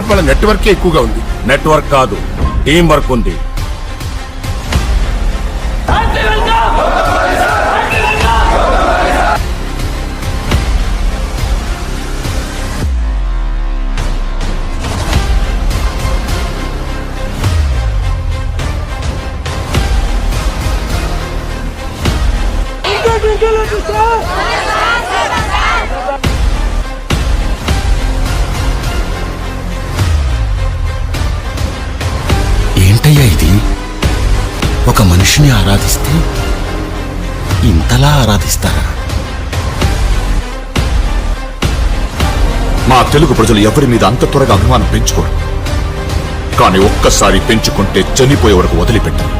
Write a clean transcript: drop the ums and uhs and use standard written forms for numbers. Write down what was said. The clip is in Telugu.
వాళ్ళ నెట్వర్క్ ఎక్కువగా ఉంది. నెట్వర్క్ కాదు, టీం వర్క్ ఉంది. ఏంటయ్యా ఇది? ఒక మనిషిని ఆరాధిస్తే ఇంతలా ఆరాధిస్తారా? మా తెలుగు ప్రజలు ఎవరి మీద అంత త్వరగా అభిమానం పెంచుకోరు, కానీ ఒక్కసారి పెంచుకుంటే చనిపోయే వరకు వదిలిపెట్టరు.